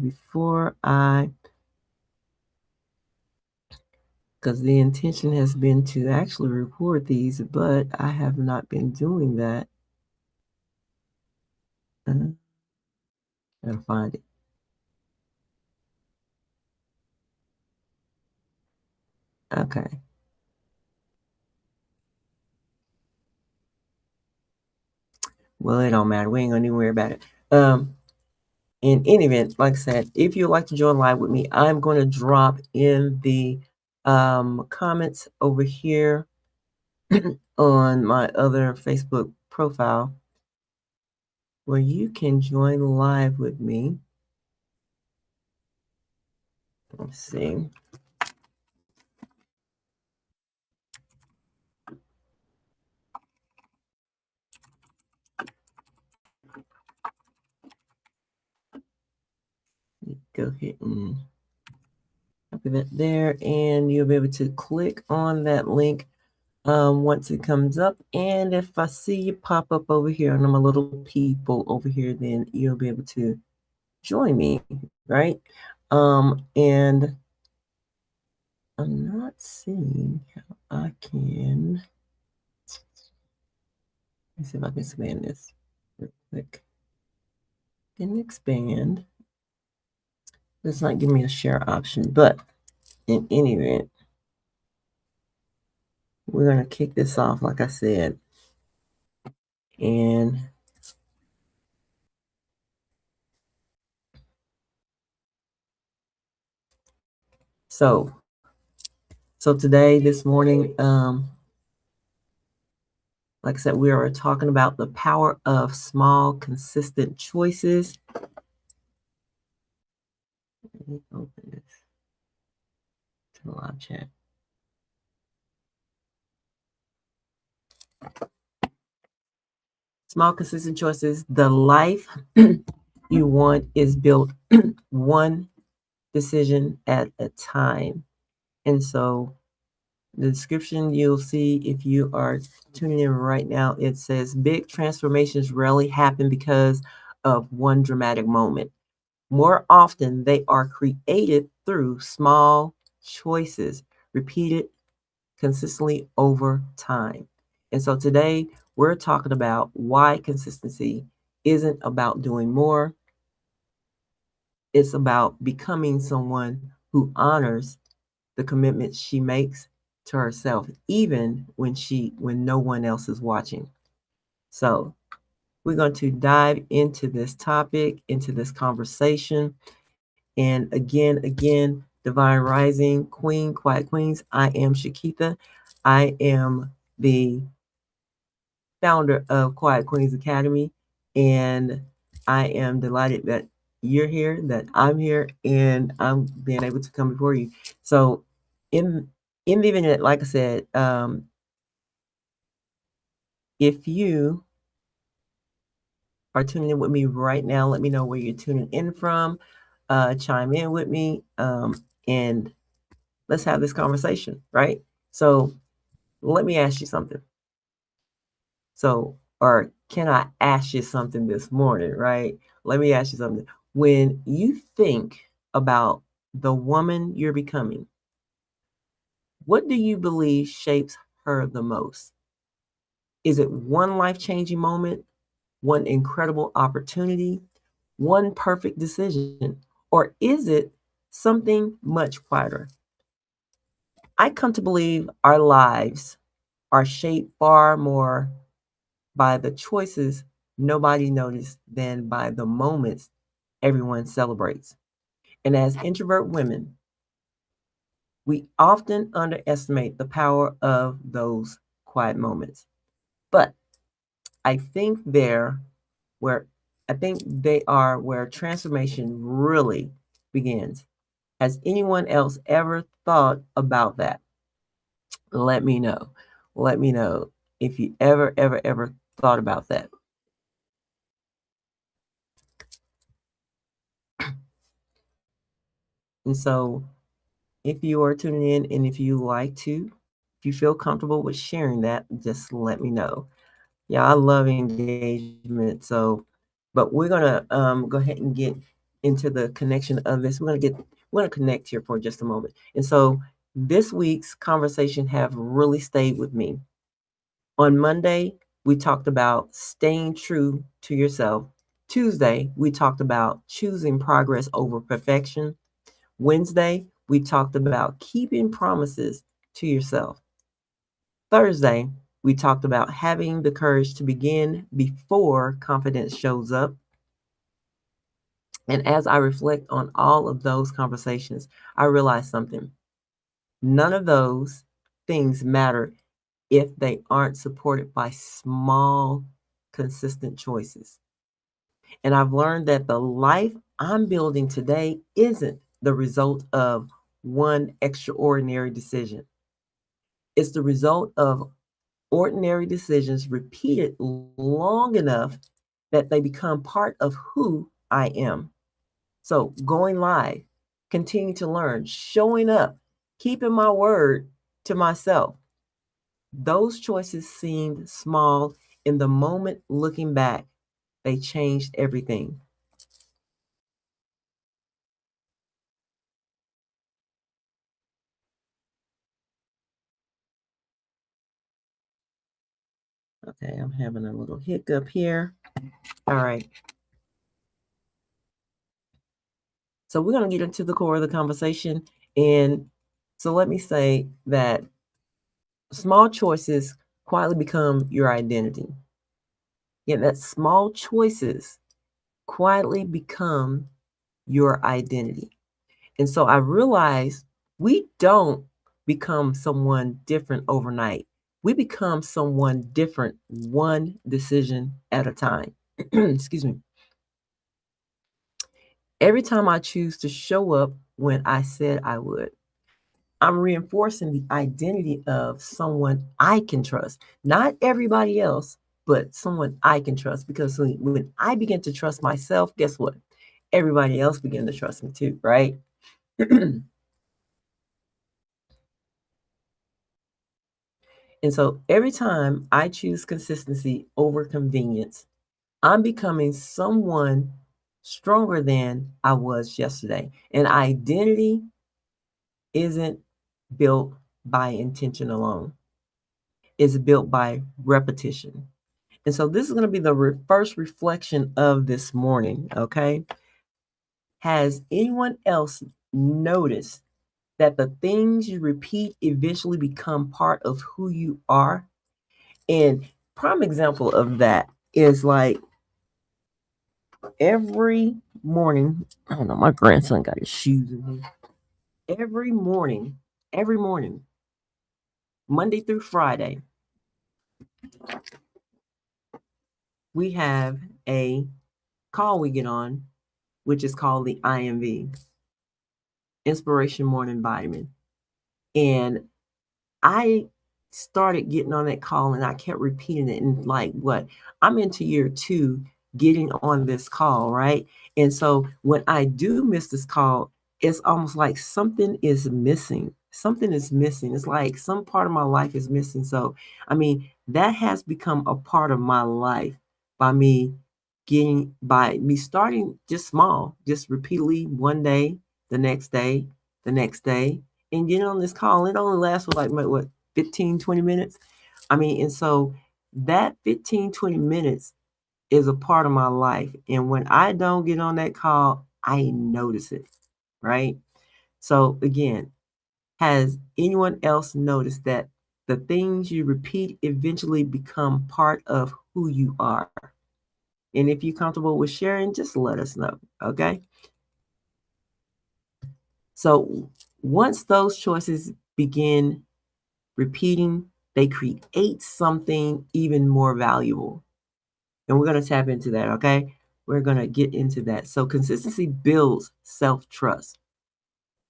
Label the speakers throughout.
Speaker 1: before because the intention has been to actually record these, but I have not been doing that. Gotta find it. Okay. Well, it don't matter. We ain't gonna even worry about it. In any event, like I said, if you'd like to join live with me, I'm going to drop in the comments over here on my other Facebook profile where you can join live with me. Let's see. Go ahead and copy that there, and you'll be able to click on that link once it comes up. And if I see you pop up over here and I'm a little people over here, then you'll be able to join me, right? And I'm not seeing how I can. Let's see if I can expand this real quick. Can expand. It's not giving me a share option, but in any event, we're going to kick this off, like I said. And so today, this morning, like I said, we are talking about the power of small, consistent choices. Let me open this to the live chat. Small, consistent choices. The life you want is built one decision at a time. And so the description you'll see if you are tuning in right now, it says big transformations rarely happen because of one dramatic moment. More often, they are created through small choices repeated consistently over time. And so today we're talking about why consistency isn't about doing more. It's about becoming someone who honors the commitments she makes to herself, even when no one else is watching. So we're going to dive into this topic, into this conversation. And again, Divine Rising, Queen, Quiet Queens. I am Shakitha. I am the founder of Quiet Queens Academy. And I am delighted that you're here, that I'm here, and I'm being able to come before you. So in the event that, like I said, if you are tuning in with me right now, let me know where you're tuning in from. Chime in with me, and let's have this conversation, right? So let me ask you something. Or can I ask you something this morning, right? Let me ask you something. When you think about the woman you're becoming, what do you believe shapes her the most? Is it one life-changing moment, one incredible opportunity, one perfect decision, or is it something much quieter? I come to believe our lives are shaped far more by the choices nobody noticed than by the moments everyone celebrates. And as introvert women, we often underestimate the power of those quiet moments. But I think they are where transformation really begins. Has anyone else ever thought about that? Let me know. Let me know if you ever thought about that. And so if you are tuning in and if you feel comfortable with sharing that, just let me know. Yeah, I love engagement. So, but we're gonna go ahead and get into the connection of this. We're gonna connect here for just a moment. And so this week's conversation have really stayed with me. On Monday, we talked about staying true to yourself. Tuesday, we talked about choosing progress over perfection. Wednesday, we talked about keeping promises to yourself. Thursday, we talked about having the courage to begin before confidence shows up. And as I reflect on all of those conversations, I realize something. None of those things matter if they aren't supported by small, consistent choices. And I've learned that the life I'm building today isn't the result of one extraordinary decision. It's the result of ordinary decisions repeated long enough that they become part of who I am. So going live, continue to learn, showing up, keeping my word to myself. Those choices seemed small in the moment. Looking back, they changed everything. Okay, I'm having a little hiccup here. All right. So we're going to get into the core of the conversation. And so let me say that small choices quietly become your identity. Yeah, that small choices quietly become your identity. And so I realized we don't become someone different overnight. We become someone different one decision at a time. Excuse me. Every time I choose to show up when I said I would, I'm reinforcing the identity of someone I can trust, not everybody else, but someone I can trust. Because when I begin to trust myself, guess what? Everybody else begin to trust me too, right? And so every time I choose consistency over convenience, I'm becoming someone stronger than I was yesterday. And identity isn't built by intention alone, it's built by repetition. And so this is going to be the first reflection of this morning. Okay. Has anyone else noticed that the things you repeat eventually become part of who you are? And prime example of that is like every morning. I don't know. My grandson got his shoes in here. Every morning, Monday through Friday, we have a call we get on, which is called the IMV, Inspiration Morning Vitamin. And I started getting on that call and I kept repeating it. And like, what? I'm into year two getting on this call, right? And so when I do miss this call, it's almost like something is missing. Something is missing. It's like some part of my life is missing. So, I mean, that has become a part of my life by by me starting just small, just repeatedly one day, the next day, the next day, and getting on this call. It only lasts for like what 15, 20 minutes. I mean, and so that 15, 20 minutes is a part of my life. And when I don't get on that call, I notice it, right? So again, has anyone else noticed that the things you repeat eventually become part of who you are? And if you're comfortable with sharing, just let us know. Okay. So once those choices begin repeating, they create something even more valuable. And we're going to tap into that. Okay. We're going to get into that. So consistency builds self trust.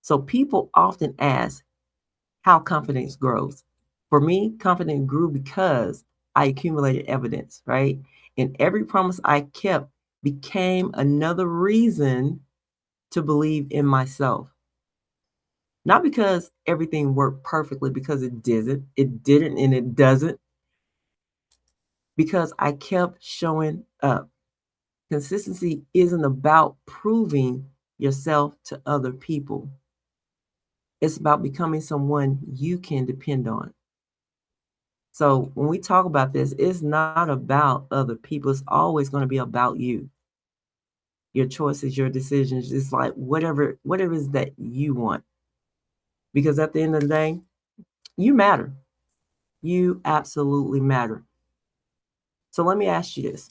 Speaker 1: So people often ask how confidence grows. For me, confidence grew because I accumulated evidence, right? And every promise I kept became another reason to believe in myself. Not because everything worked perfectly, because it didn't, and it doesn't, because I kept showing up. Consistency isn't about proving yourself to other people. It's about becoming someone you can depend on. So when we talk about this, it's not about other people. It's always going to be about you, your choices, your decisions. It's like whatever it is that you want. Because at the end of the day, you matter. You absolutely matter. So let me ask you this.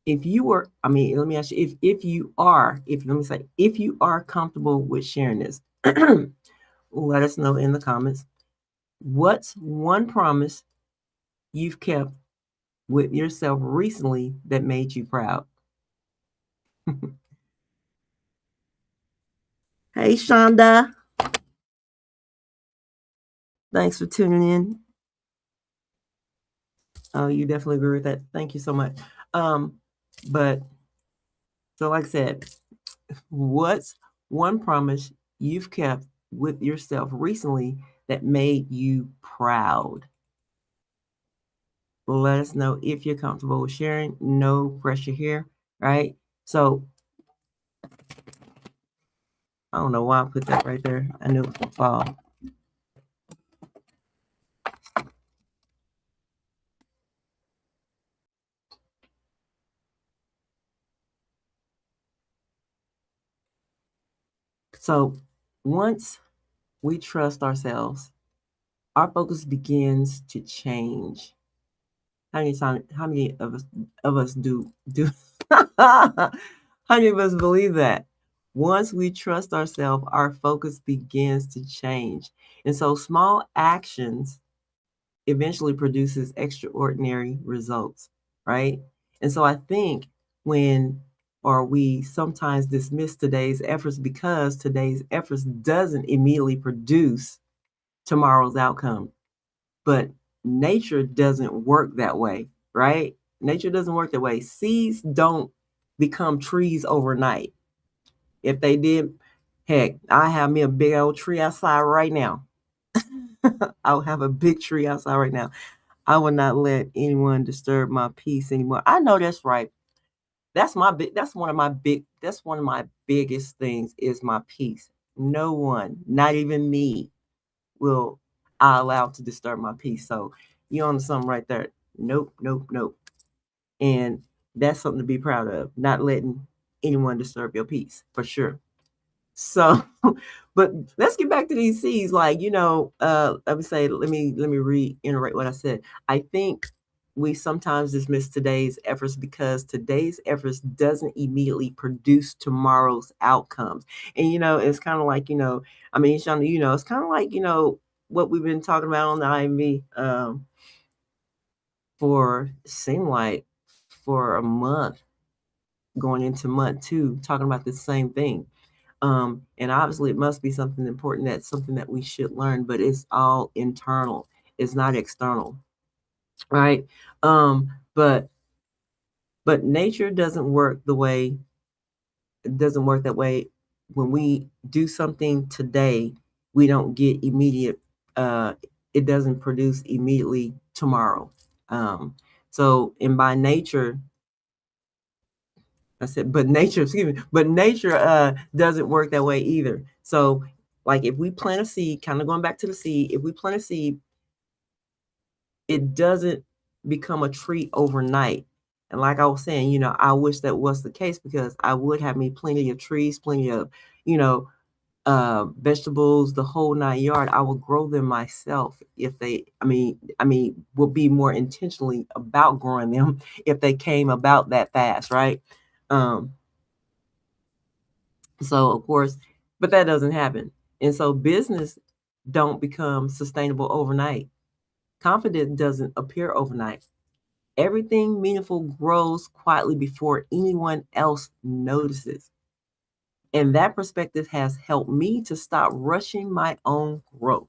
Speaker 1: If you were, I mean, let me ask you, if you are, if let me say, if you are comfortable with sharing this, let us know in the comments. What's one promise you've kept with yourself recently that made you proud? Hey, Shonda. Thanks for tuning in. Oh, you definitely agree with that. Thank you so much. But so like I said, what's one promise you've kept with yourself recently that made you proud? Let us know if you're comfortable with sharing. No pressure here, right? So I don't know why I put that right there. I knew it was gonna fall. So once we trust ourselves, our focus begins to change. How many of us do how many of us believe that? Once we trust ourselves, our focus begins to change. And so small actions eventually produces extraordinary results, right? And so I think when or we sometimes dismiss today's efforts because today's efforts doesn't immediately produce tomorrow's outcome. But nature doesn't work that way, right? Nature doesn't work that way. Seeds don't become trees overnight. If they did, heck, I have me a big old tree outside right now. I'll have a big tree outside right now. I will not let anyone disturb my peace anymore. I know that's right. That's one of my biggest things is my peace. No one, not even me, will I allow to disturb my peace. So you on something right there. Nope, nope, nope. And that's something to be proud of, not letting anyone disturb your peace for sure. So, but let's get back to these C's. Like, let me reiterate what I said. I think we sometimes dismiss today's efforts because today's efforts doesn't immediately produce tomorrow's outcomes. And it's kind of like, I mean, Shonda, it's kind of like, what we've been talking about on the IMV for seem like for a month, going into month two, talking about the same thing. And obviously it must be something important, that's something that we should learn, but it's all internal. It's not external, right? But nature doesn't work the way it doesn't work that way. When we do something today, we don't get immediate it doesn't produce immediately tomorrow. So and by nature, I said, but nature, excuse me, but nature doesn't work that way either. So, like if we plant a seed, kind of going back to the seed, if we plant a seed, it doesn't become a tree overnight. And like I was saying, I wish that was the case because I would have me plenty of trees, plenty of, you know, vegetables, the whole nine yard. I would grow them myself if would be more intentionally about growing them if they came about that fast, right? Um, So of course, but that doesn't happen. And so business don't become sustainable overnight. Confidence doesn't appear overnight. Everything meaningful grows quietly before anyone else notices. And that perspective has helped me to stop rushing my own growth.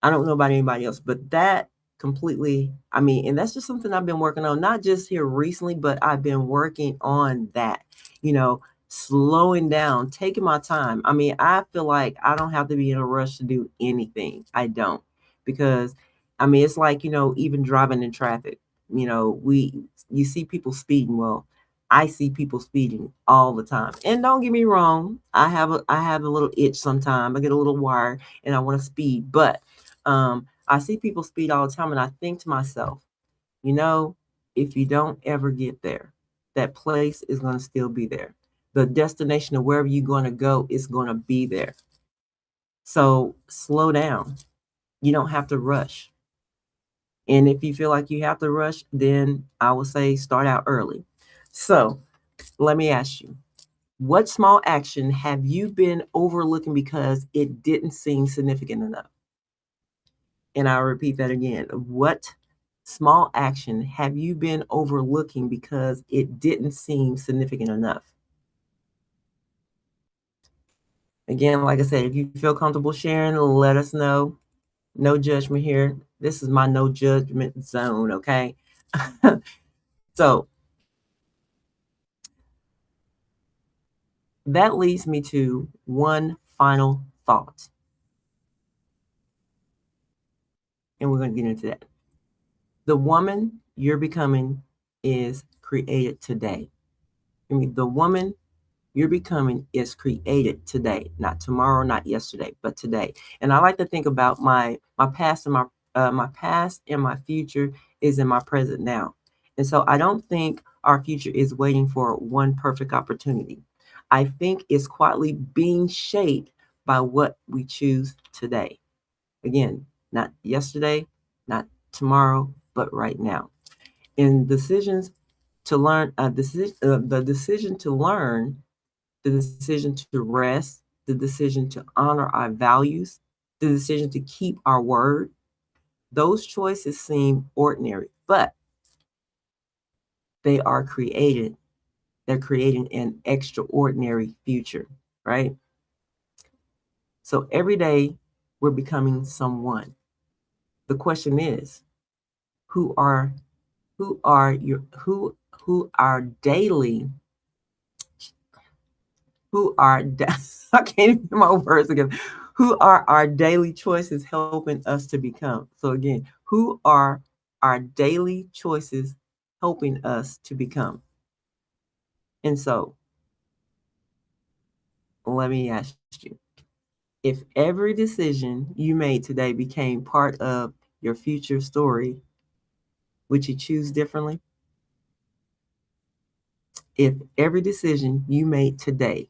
Speaker 1: I don't know about anybody else, but that completely, and that's just something I've been working on, not just here recently, but I've been working on that, you know, slowing down, taking my time. I feel like I don't have to be in a rush to do anything. I don't, because it's like, even driving in traffic. You see people speeding. Well, I see people speeding all the time. And don't get me wrong, I have a little itch sometimes. I get a little wired and I want to speed. But I see people speed all the time and I think to myself, you know, if you don't ever get there, that place is going to still be there. The destination of wherever you're going to go is going to be there. So slow down. You don't have to rush. And if you feel like you have to rush, then I would say start out early. So let me ask you, what small action have you been overlooking because it didn't seem significant enough? And I'll repeat that again. What small action have you been overlooking because it didn't seem significant enough? Again, like I said, if you feel comfortable sharing, let us know. No judgment here. This is my no judgment zone, okay? So that leads me to one final thought. And we're going to get into that. The woman you're becoming is created today. I mean, the woman you're becoming is created today, not tomorrow, not yesterday, but today. And I like to think about my past and my past and my future is in my present now. And so I don't think our future is waiting for one perfect opportunity. I think it's quietly being shaped by what we choose today. Again, not yesterday, not tomorrow, but right now. In decisions to learn, the decision to learn, the decision to rest, the decision to honor our values, the decision to keep our word, those choices seem ordinary, but they are created. They're creating an extraordinary future, right? So every day we're becoming someone. The question is, who are who are daily who are I can't even get my words again. Who are our daily choices helping us to become? So again, who are our daily choices helping us to become? And so let me ask you, if every decision you made today became part of your future story, would you choose differently? If every decision you made today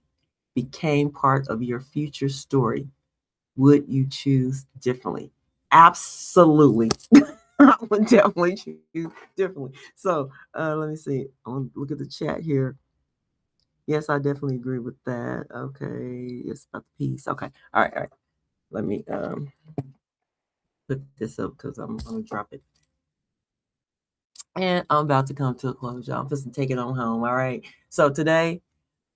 Speaker 1: became part of your future story, would you choose differently? Absolutely. I would definitely choose differently. So let me see. I'm gonna look at the chat here. Yes, I definitely agree with that. Okay. It's about the peace. Okay. All right, all right. Let me put this up because I'm gonna drop it. And I'm about to come to a close, y'all. I'm just take it on home. All right. So today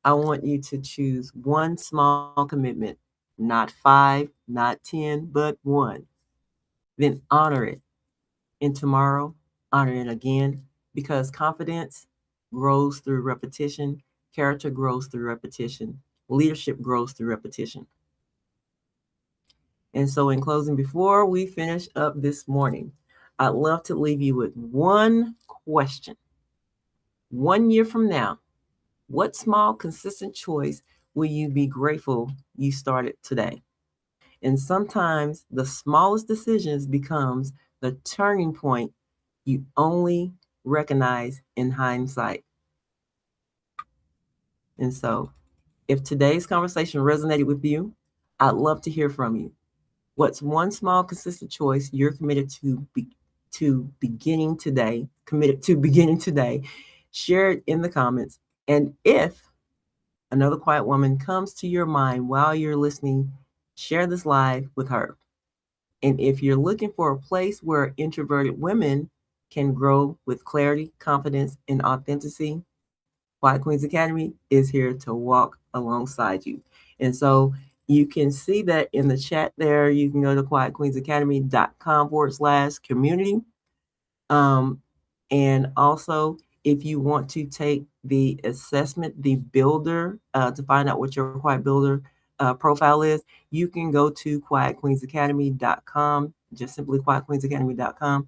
Speaker 1: I want you to choose one small commitment, not 5, not 10, but one. Then honor it. And tomorrow, honor it again because confidence grows through repetition, character grows through repetition, leadership grows through repetition. And so, in closing, before we finish up this morning, I'd love to leave you with one question. 1 year from now, what small, consistent choice will you be grateful you started today? And sometimes the smallest decisions becomes the turning point you only recognize in hindsight. And so, if today's conversation resonated with you, I'd love to hear from you. What's one small, consistent choice you're committed to beginning today? Share it in the comments. And if another quiet woman comes to your mind while you're listening, share this live with her. And if you're looking for a place where introverted women can grow with clarity, confidence, and authenticity, Quiet Queens Academy is here to walk alongside you. And so you can see that in the chat there. You can go to quietqueensacademy.com/community. And also, if you want to take the assessment, the builder, to find out what your Quiet Builder profile is, you can go to quietqueensacademy.com, just simply quietqueensacademy.com.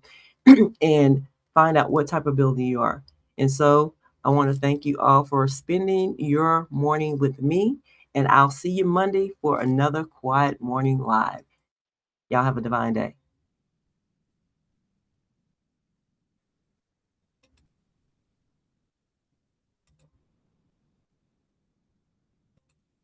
Speaker 1: And find out what type of builder you are. And so I want to thank you all for spending your morning with me, and I'll see you Monday for another Quiet Morning Live. Y'all have a divine day.